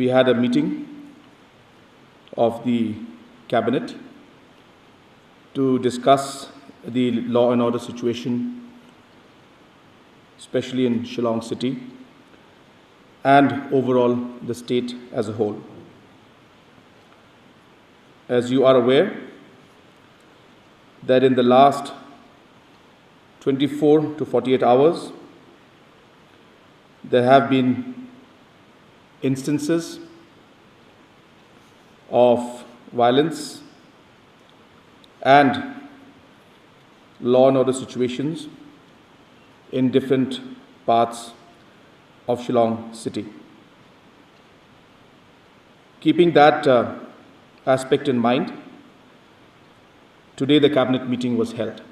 we had a meeting of the Cabinet to discuss the law and order situation, especially in Shillong City and overall the state as a whole. As you are aware, that in the last 24 to 48 hours, there have been instances of violence and law and order situations in different parts of Shillong City. Keeping that aspect in mind, today the Cabinet meeting was held.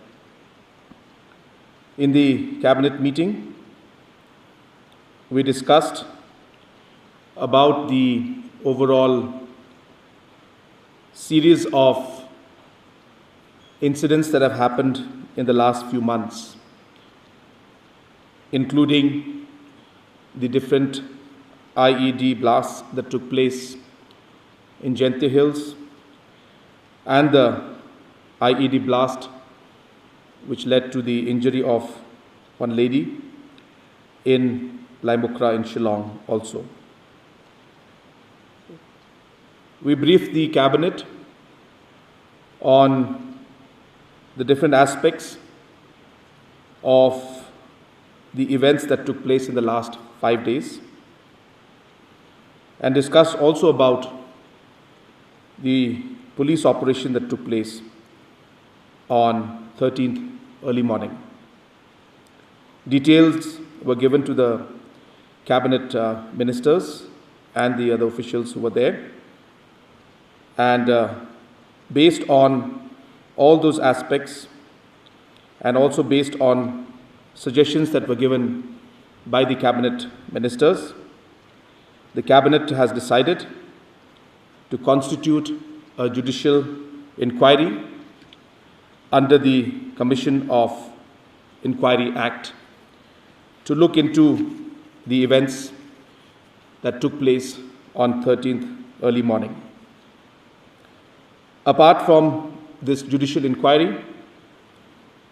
In the Cabinet meeting, we discussed about the overall series of incidents that have happened in the last few months, including the different IED blasts that took place in Jayantih Hills and the IED blast which led to the injury of one lady in Laimukra in Shillong also. We briefed the Cabinet on the different aspects of the events that took place in the last 5 days and discussed also about the police operation that took place on 13th early morning. Details were given to the Cabinet ministers and the other officials who were there, and based on all those aspects and also based on suggestions that were given by the Cabinet ministers, the Cabinet has decided to constitute a judicial inquiry under the Commission of Inquiry Act to look into the events that took place on 13th early morning. Apart from this judicial inquiry,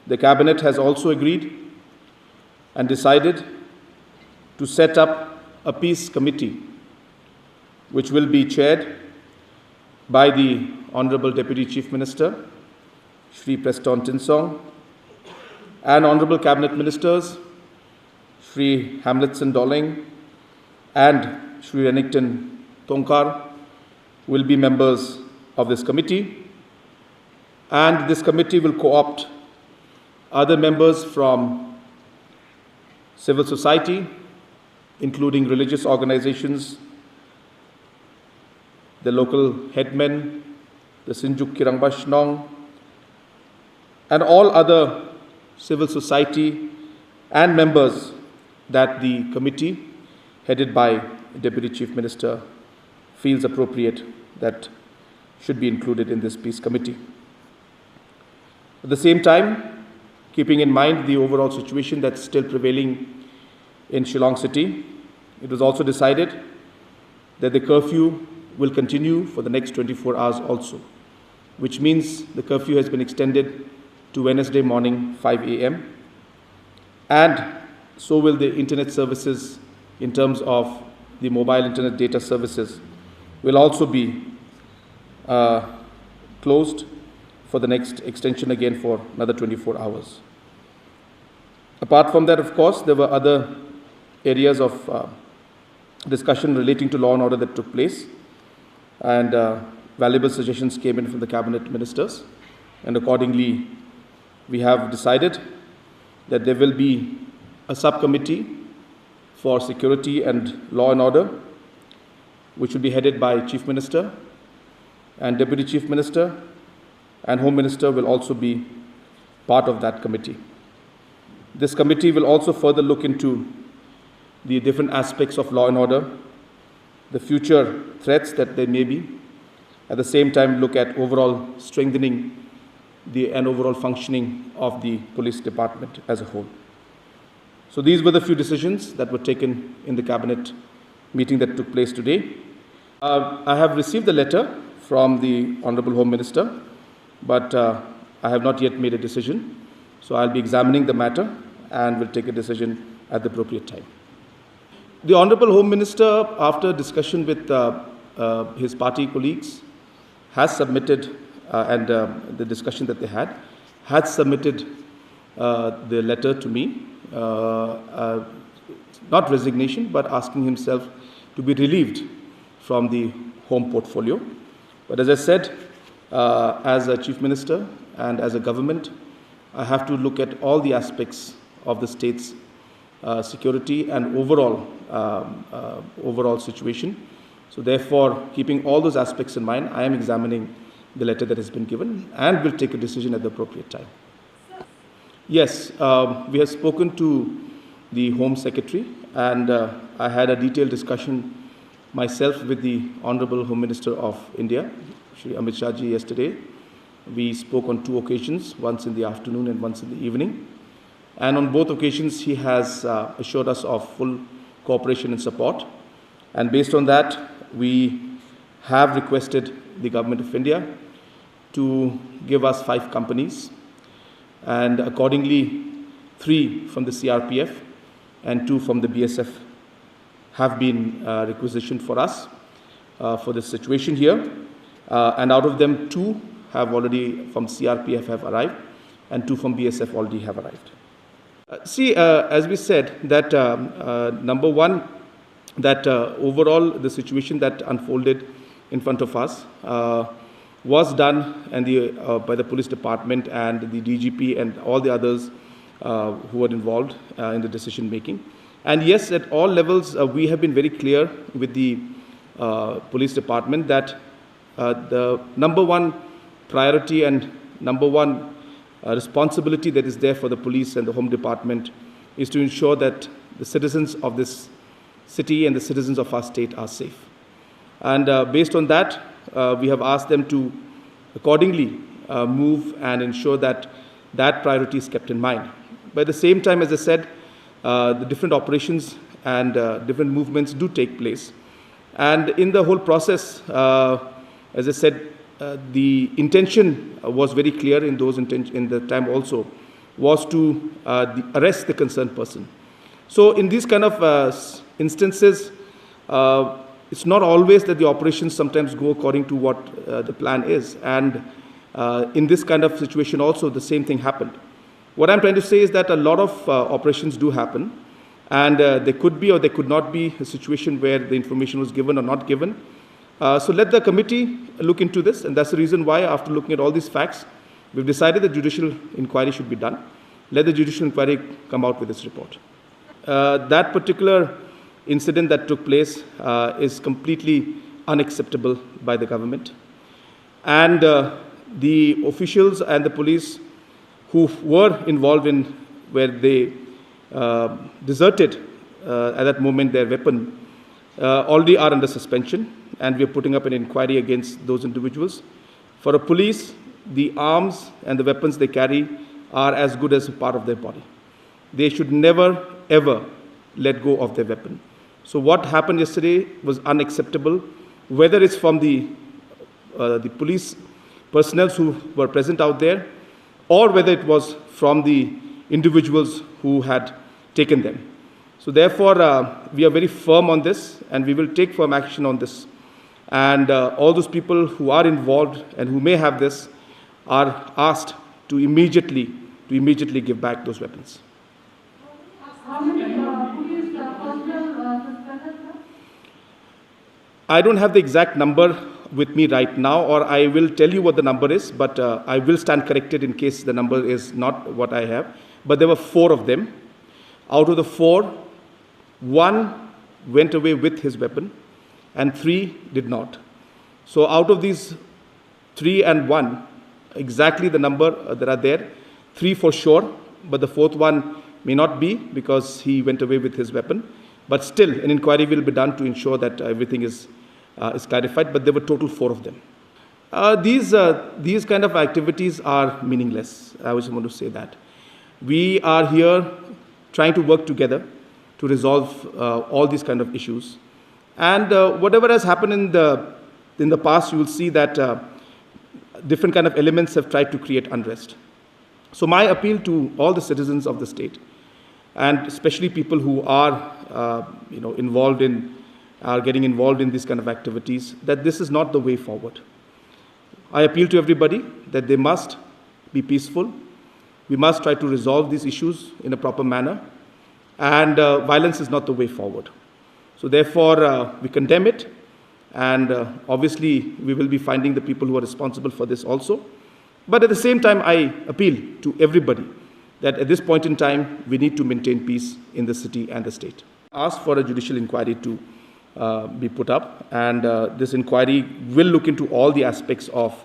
the Cabinet has also agreed and decided to set up a peace committee which will be chaired by the Honorable Deputy Chief Minister, Shri Preston Tinsong, and Honorable Cabinet Ministers, Shri Hamletson Dolling and Shri Renington Tongkar will be members of this committee, and this committee will co-opt other members from civil society, including religious organizations, the local headmen, the Sinjuk Kirangbashnong, and all other civil society and members that the committee headed by Deputy Chief Minister feels appropriate that should be included in this peace committee. At the same time, keeping in mind the overall situation that's still prevailing in Shillong City, it was also decided that the curfew will continue for the next 24 hours also, which means the curfew has been extended to Wednesday morning 5 a.m. and so will the internet services in terms of the mobile internet data services will also be closed for the next extension again for another 24 hours. Apart from that, of course, there were other areas of discussion relating to law and order that took place, and valuable suggestions came in from the Cabinet ministers, and accordingly we have decided that there will be a subcommittee for security and law and order which will be headed by Chief Minister, and Deputy Chief Minister and Home Minister will also be part of that committee. This committee will also further look into the different aspects of law and order, the future threats that there may be, at the same time look at overall strengthening and overall functioning of the police department as a whole. So these were the few decisions that were taken in the Cabinet meeting that took place today. I have received the letter from the Honorable Home Minister, but I have not yet made a decision. So I'll be examining the matter and will take a decision at the appropriate time. The Honorable Home Minister, after discussion with his party colleagues, has submitted, and the discussion that they had submitted the letter to me, not resignation, but asking himself to be relieved from the home portfolio. But as I said, as a Chief Minister and as a government, I have to look at all the aspects of the state's security and overall situation. So therefore, keeping all those aspects in mind, I am examining the letter that has been given and will take a decision at the appropriate time. Yes, we have spoken to the Home Secretary, and I had a detailed discussion myself with the Honorable Home Minister of India, Shri Amit Shah ji, yesterday. We spoke on 2 occasions, once in the afternoon and once in the evening. And on both occasions, he has assured us of full cooperation and support. And based on that, we have requested the Government of India to give us 5 companies, and accordingly 3 from the CRPF and 2 from the BSF have been requisitioned for us for this situation here. And out of them, 2 have already from CRPF have arrived and 2 from BSF already have arrived. As we said, that number one, that overall the situation that unfolded in front of us was done and by the police department and the DGP and all the others who were involved in the decision making. And yes, at all levels, we have been very clear with the police department that the number one priority and number one responsibility that is there for the police and the Home Department is to ensure that the citizens of this city and the citizens of our state are safe. And based on that, we have asked them to accordingly move and ensure that that priority is kept in mind. But at the same time, as I said, the different operations and different movements do take place. And in the whole process, as I said, the intention was very clear in the time also, was to arrest the concerned person. So in these kind of instances, it's not always that the operations sometimes go according to what the plan is. And in this kind of situation also, the same thing happened. What I'm trying to say is that a lot of operations do happen, and there could be or there could not be a situation where the information was given or not given. So let the committee look into this, and that's the reason why, after looking at all these facts, we've decided that judicial inquiry should be done. Let the judicial inquiry come out with its report. That particular incident that took place is completely unacceptable by the government. And the officials and the police who were involved in where they deserted at that moment their weapon already are under suspension, and we are putting up an inquiry against those individuals. For a police, the arms and the weapons they carry are as good as a part of their body. They should never, ever let go of their weapon. So what happened yesterday was unacceptable, whether it's from the police personnel who were present out there, or whether it was from the individuals who had taken them. So therefore, we are very firm on this, and we will take firm action on this. And all those people who are involved and who may have this are asked to immediately give back those weapons. How many police personnel suspended, sir? I don't have the exact number with me right now, or I will tell you what the number is, but I will stand corrected in case the number is not what I have. But there were 4 of them. Out of the 4, 1 went away with his weapon and 3 did not. So out of these 3 and 1, exactly the number that are there, 3 for sure, but the 4th one may not be because he went away with his weapon. But still, an inquiry will be done to ensure that everything is clarified, but there were total 4 of them. These kind of activities are meaningless. I just want to say that. We are here trying to work together to resolve all these kind of issues. And whatever has happened in the past, you will see that different kind of elements have tried to create unrest. So my appeal to all the citizens of the state, and especially people who are getting involved in these kind of activities, that this is not the way forward. I appeal to everybody that they must be peaceful. We must try to resolve these issues in a proper manner, and violence is not the way forward. So therefore, we condemn it, and obviously we will be finding the people who are responsible for this also. But at the same time, I appeal to everybody that at this point in time, we need to maintain peace in the city and the state. Ask for a judicial inquiry to be put up, and this inquiry will look into all the aspects of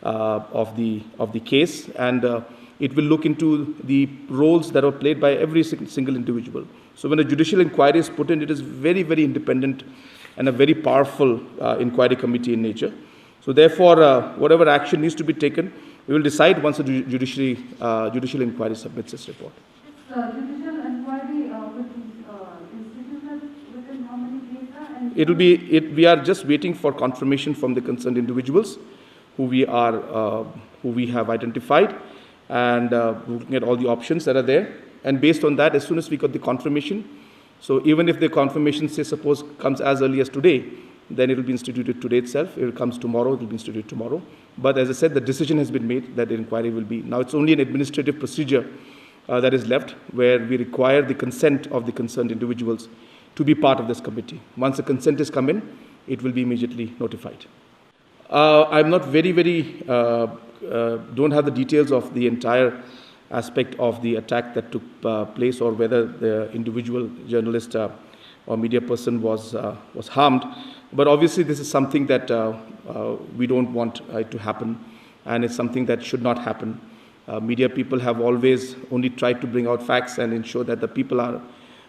the case, and it will look into the roles that are played by every single individual. So when a judicial inquiry is put in, it is very, very independent and a very powerful inquiry committee in nature. So therefore, whatever action needs to be taken, we will decide once a judicial inquiry submits its report. This judicial inquiry will be instituted within how many days? It will be. We are just waiting for confirmation from the concerned individuals who we have identified, and looking at all the options that are there. And based on that, as soon as we got the confirmation, so even if the confirmation, say, suppose comes as early as today, then it will be instituted today itself. If it comes tomorrow, it will be instituted tomorrow. But as I said, the decision has been made that the inquiry will be. Now it's only an administrative procedure that is left, where we require the consent of the concerned individuals to be part of this committee. Once the consent is come in, it will be immediately notified. I'm not don't have the details of the entire aspect of the attack that took place, or whether the individual journalist or media person was harmed. But obviously, this is something that we don't want it to happen, and it's something that should not happen. Media people have always only tried to bring out facts and ensure that the people are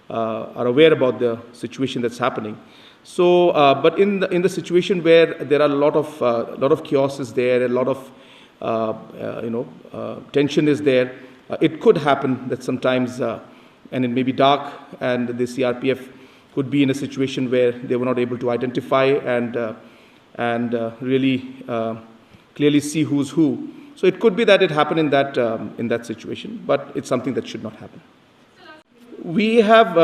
aware about the situation that's happening. So, but in the situation where there are a lot of chaos is there, a lot of tension is there, it could happen that sometimes, and it may be dark, and the CRPF could be in a situation where they were not able to identify and really clearly see who's who. So it could be that it happened in that situation, but it's something that should not happen. We have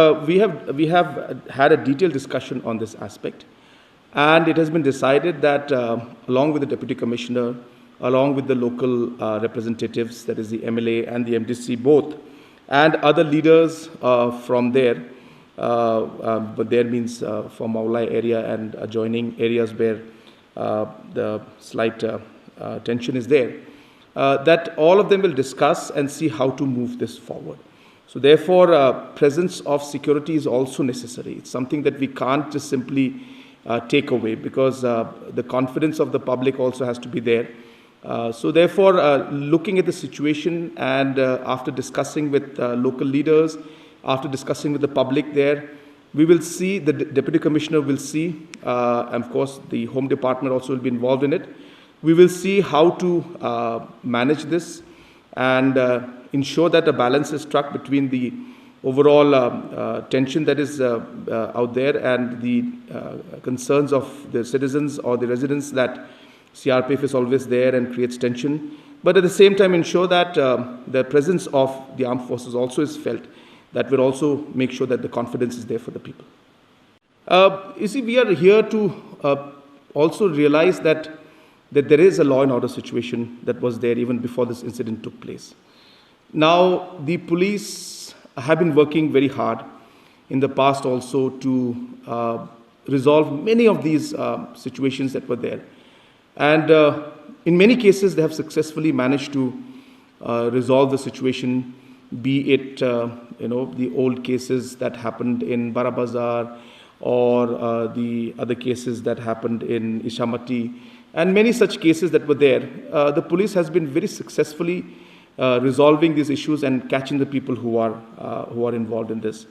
had a detailed discussion on this aspect, and it has been decided that along with the Deputy Commissioner, along with the local representatives, that is the MLA and the MDC both, and other leaders from there, but there means from Maulai area and adjoining areas where the slight tension is there, that all of them will discuss and see how to move this forward. So therefore, presence of security is also necessary. It's something that we can't just simply take away, because the confidence of the public also has to be there. So therefore, looking at the situation, and after discussing with local leaders, after discussing with the public there, we will see, the Deputy Commissioner will see, and of course the Home Department also will be involved in it. We will see how to manage this and ensure that a balance is struck between the overall tension that is out there and the concerns of the citizens or the residents, that CRPF is always there and creates tension, but at the same time ensure that the presence of the armed forces also is felt. That will also make sure that the confidence is there for the people. You see, we are here to also realize that there is a law and order situation that was there even before this incident took place. Now, the police have been working very hard in the past also to resolve many of these situations that were there. And in many cases, they have successfully managed to resolve the situation, be it the old cases that happened in Barabazar, or the other cases that happened in Ishamati, and many such cases that were there. The police has been very successfully resolving these issues and catching the people who are involved in this.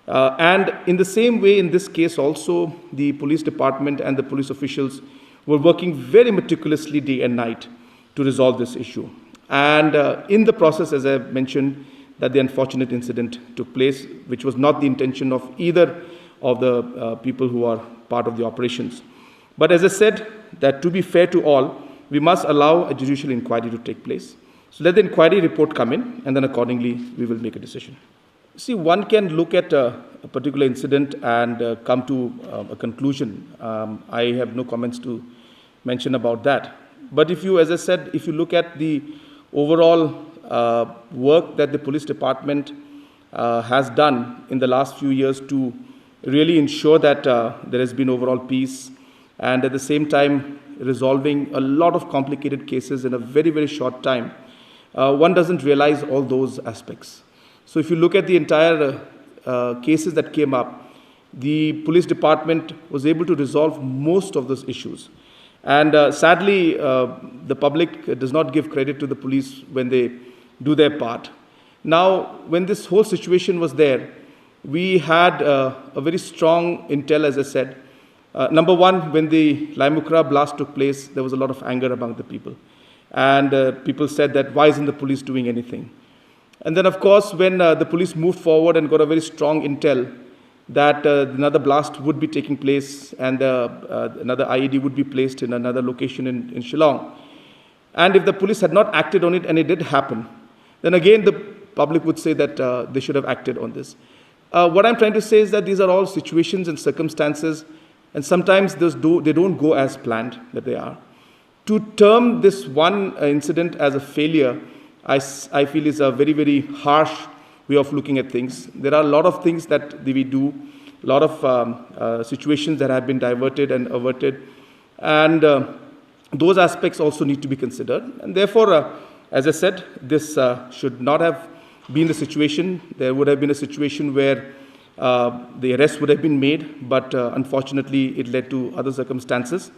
And in the same way, in this case also, the police department and the police officials were working very meticulously day and night to resolve this issue. And in the process, as I mentioned, that the unfortunate incident took place, which was not the intention of either of the people who are part of the operations. But as I said, that to be fair to all, we must allow a judicial inquiry to take place. So let the inquiry report come in, and then accordingly we will make a decision. See, one can look at a particular incident and come to a conclusion. I have no comments to mention about that. But if you, as I said, if you look at the overall work that the police department has done in the last few years to really ensure that there has been overall peace, and at the same time resolving a lot of complicated cases in a very, very short time, one doesn't realize all those aspects. So if you look at the entire cases that came up, the police department was able to resolve most of those issues. And sadly, the public does not give credit to the police when they do their part. Now, when this whole situation was there, we had a very strong intel, as I said. Number one, when the Laimukra blast took place, there was a lot of anger among the people. And people said that, why isn't the police doing anything? And then, of course, when the police moved forward and got a very strong intel that another blast would be taking place and another IED would be placed in another location in Shillong. And if the police had not acted on it, and it did happen, then again the public would say that they should have acted on this. What I'm trying to say is that these are all situations and circumstances, and sometimes they don't go as planned that they are. To term this one incident as a failure, I feel is a very, very harsh way of looking at things. There are a lot of things that we do, a lot of situations that have been diverted and averted, and those aspects also need to be considered. And therefore, as I said, this should not have been the situation. There would have been a situation where the arrest would have been made, but unfortunately it led to other circumstances.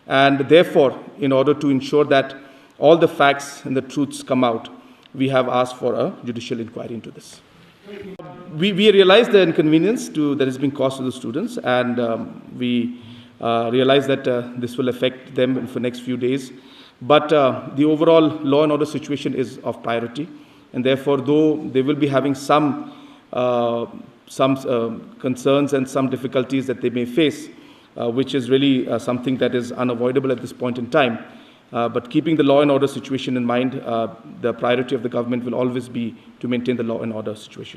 And therefore, in order to ensure that all the facts and the truths come out, we have asked for a judicial inquiry into this. We realize the inconvenience that has been caused to the students, and we realize that this will affect them for the next few days. But the overall law and order situation is of priority, and therefore, though they will be having some concerns and some difficulties that they may face, which is really something that is unavoidable at this point in time. But keeping the law and order situation in mind, the priority of the government will always be to maintain the law and order situation.